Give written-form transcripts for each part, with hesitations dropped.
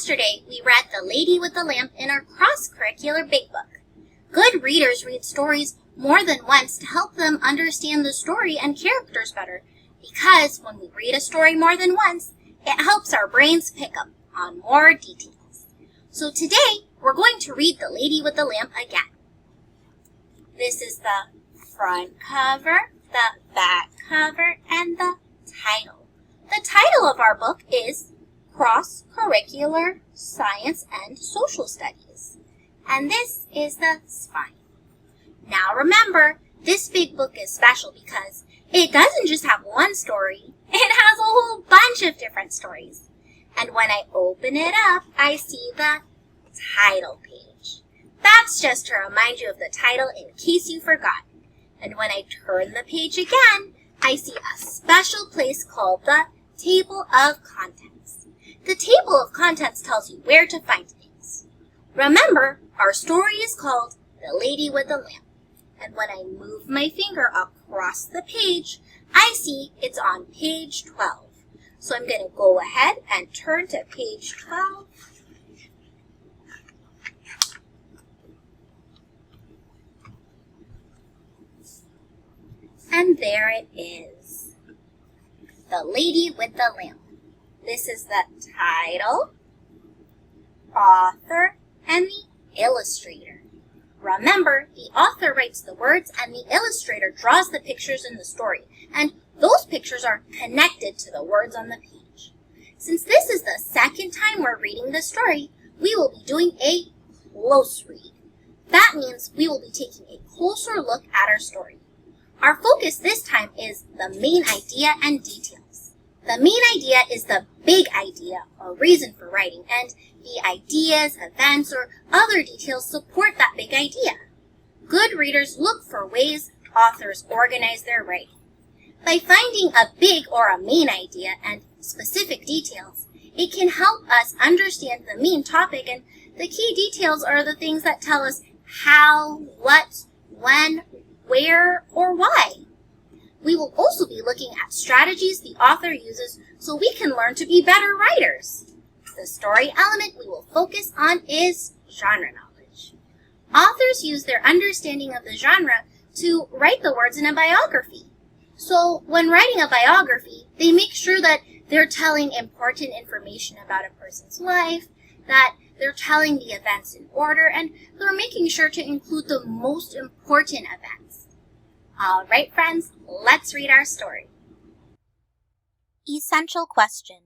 Yesterday, we read The Lady with the Lamp in our cross-curricular big book. Good readers read stories more than once to help them understand the story and characters better, because when we read a story more than once, it helps our brains pick up on more details. So today, we're going to read The Lady with the Lamp again. This is the front cover, the back cover, and the title. The title of our book is Cross-Curricular Science and Social Studies. And this is the spine. Now remember, this big book is special because it doesn't just have one story, it has a whole bunch of different stories. And when I open it up, I see the title page. That's just to remind you of the title in case you forgot. And when I turn the page again, I see a special place called the Table of Contents. The Table of Contents tells you where to find things. Remember, our story is called The Lady with the Lamp. And when I move my finger across the page, I see it's on page 12. So I'm going to go ahead and turn to page 12. And there it is. The Lady with the Lamp. This is the title, author, and the illustrator. Remember, the author writes the words and the illustrator draws the pictures in the story, and those pictures are connected to the words on the page. Since this is the second time we're reading the story, we will be doing a close read. That means we will be taking a closer look at our story. Our focus this time is the main idea and details. The main idea is the big idea or reason for writing, and the ideas, events, or other details support that big idea. Good readers look for ways authors organize their writing. By finding a big or a main idea and specific details, it can help us understand the main topic, and the key details are the things that tell us how, what, when, where, or why. We will also be looking at strategies the author uses so we can learn to be better writers. The story element we will focus on is genre knowledge. Authors use their understanding of the genre to write the words in a biography. So when writing a biography, they make sure that they're telling important information about a person's life, that they're telling the events in order, and they're making sure to include the most important events. All right, friends, let's read our story. Essential question.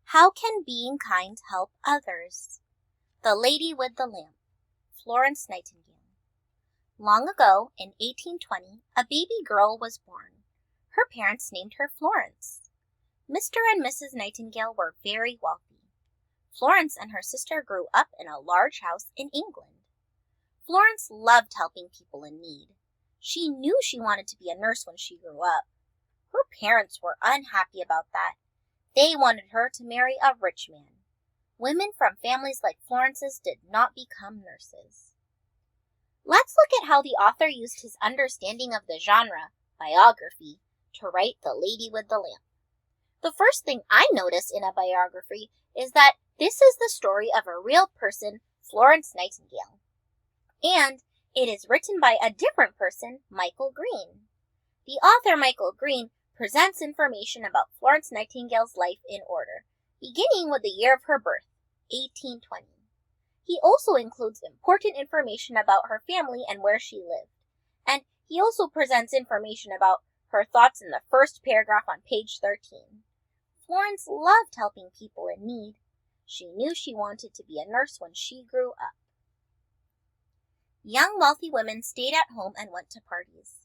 How can being kind help others? The Lady with the Lamp, Florence Nightingale. Long ago, in 1820, a baby girl was born. Her parents named her Florence. Mr. and Mrs. Nightingale were very wealthy. Florence and her sister grew up in a large house in England. Florence loved helping people in need. She knew she wanted to be a nurse when she grew up. Her parents were unhappy about that. They wanted her to marry a rich man. Women from families like Florence's did not become nurses. Let's look at how the author used his understanding of the genre, biography, to write The Lady with the Lamp. The first thing I noticed in a biography is that this is the story of a real person, Florence Nightingale. And it is written by a different person, Michael Green. The author, Michael Green, presents information about Florence Nightingale's life in order, beginning with the year of her birth, 1820. He also includes important information about her family and where she lived, and he also presents information about her thoughts in the first paragraph on page 13. Florence loved helping people in need. She knew she wanted to be a nurse when she grew up. Young wealthy women stayed at home and went to parties.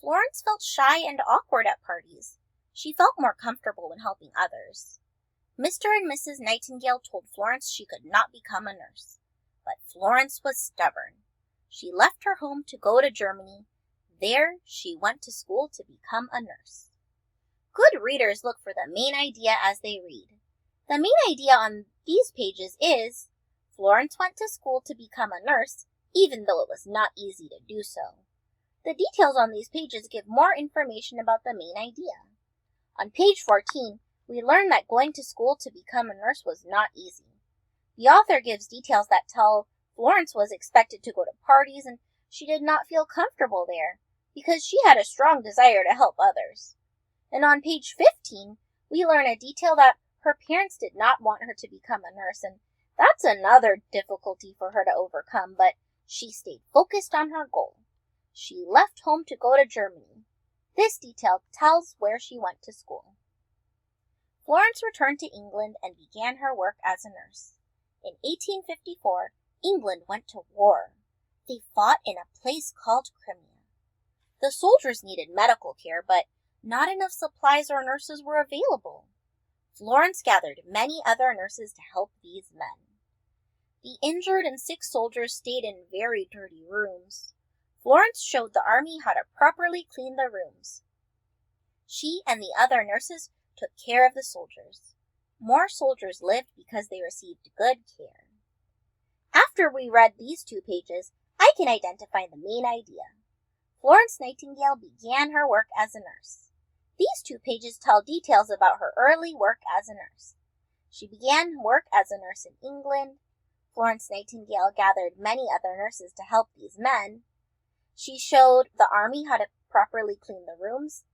Florence felt shy and awkward at parties. She felt more comfortable when helping others. Mr. and Mrs. Nightingale told Florence she could not become a nurse, but Florence was stubborn. She left her home to go to Germany. There, she went to school to become a nurse. Good readers look for the main idea as they read. The main idea on these pages is, Florence went to school to become a nurse, even though it was not easy to do so. The details on these pages give more information about the main idea. On page 14, we learn that going to school to become a nurse was not easy. The author gives details that tell Florence was expected to go to parties and she did not feel comfortable there because she had a strong desire to help others. And on page 15, we learn a detail that her parents did not want her to become a nurse, and that's another difficulty for her to overcome, but she stayed focused on her goal. She left home to go to Germany. This detail tells where she went to school. Florence returned to England and began her work as a nurse. In 1854, England went to war. They fought in a place called Crimea. The soldiers needed medical care, but not enough supplies or nurses were available. Florence gathered many other nurses to help these men. The injured and sick soldiers stayed in very dirty rooms. Florence showed the army how to properly clean the rooms. She and the other nurses took care of the soldiers. More soldiers lived because they received good care. After we read these 2 pages, I can identify the main idea. Florence Nightingale began her work as a nurse. These 2 pages tell details about her early work as a nurse. She began work as a nurse in England. Florence Nightingale gathered many other nurses to help these men. She showed the army how to properly clean the rooms,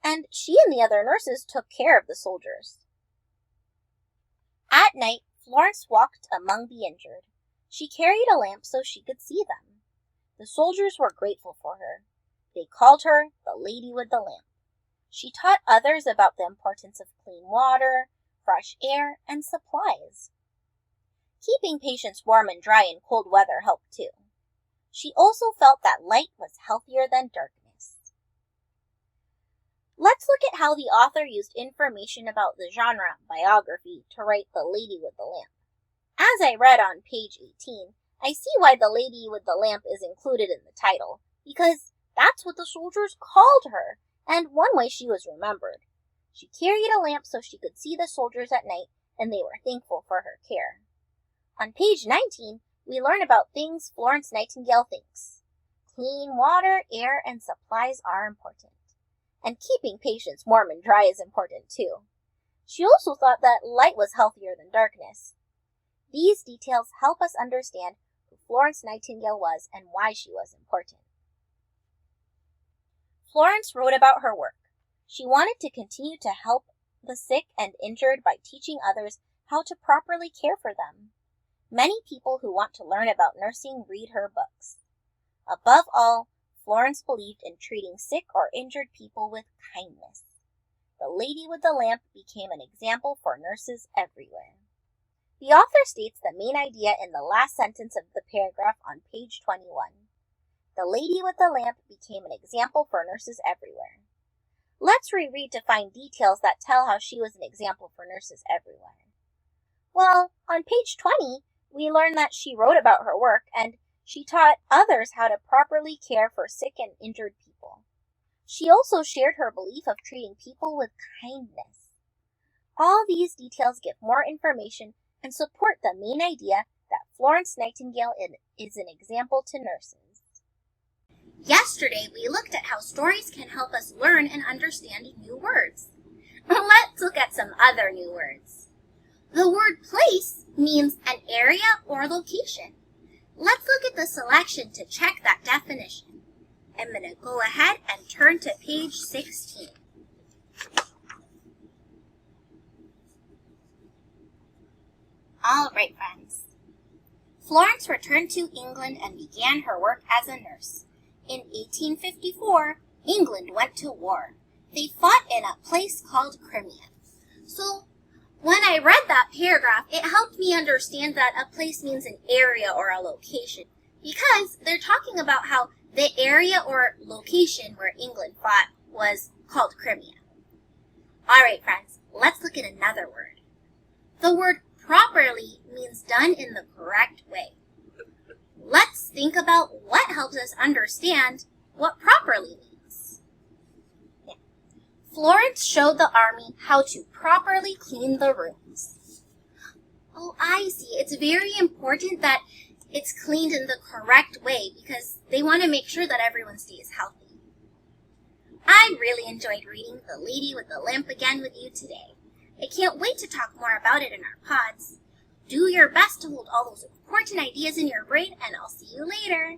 and she and the other nurses took care of the soldiers. At night, Florence walked among the injured. She carried a lamp so she could see them. The soldiers were grateful for her. They called her the Lady with the Lamp. She taught others about the importance of clean water, fresh air, and supplies. Keeping patients warm and dry in cold weather helped too. She also felt that light was healthier than darkness. Let's look at how the author used information about the genre biography to write The Lady with the Lamp. As I read on page 18, I see why The Lady with the Lamp is included in the title, because that's what the soldiers called her, and one way she was remembered. She carried a lamp so she could see the soldiers at night, and they were thankful for her care. On page 19, we learn about things Florence Nightingale thinks. Clean water, air, and supplies are important. And keeping patients warm and dry is important too. She also thought that light was healthier than darkness. These details help us understand who Florence Nightingale was and why she was important. Florence wrote about her work. She wanted to continue to help the sick and injured by teaching others how to properly care for them. Many people who want to learn about nursing read her books. Above all, Florence believed in treating sick or injured people with kindness. The Lady with the Lamp became an example for nurses everywhere. The author states the main idea in the last sentence of the paragraph on page 21. The Lady with the Lamp became an example for nurses everywhere. Let's reread to find details that tell how she was an example for nurses everywhere. Well, on page 20, we learn that she wrote about her work and she taught others how to properly care for sick and injured people. She also shared her belief of treating people with kindness. All these details give more information and support the main idea that Florence Nightingale is an example to nurses. Yesterday, we looked at how stories can help us learn and understand new words. Let's look at some other new words. The word place means an area or location. Let's look at the selection to check that definition. I'm going to go ahead and turn to page 16. All right, friends. Florence returned to England and began her work as a nurse. In 1854, England went to war. They fought in a place called Crimea. So, when I read that paragraph, it helped me understand that a place means an area or a location, because they're talking about how the area or location where England fought was called Crimea. All right, friends, let's look at another word. The word properly means done in the correct way. Let's think about what helps us understand what properly means. Yeah. Florence showed the army how to properly clean the rooms. Oh, I see. It's very important that it's cleaned in the correct way because they want to make sure that everyone stays healthy. I really enjoyed reading The Lady with the Lamp again with you today. I can't wait to talk more about it in our pods. Do your best to hold all those important ideas in your brain, and I'll see you later.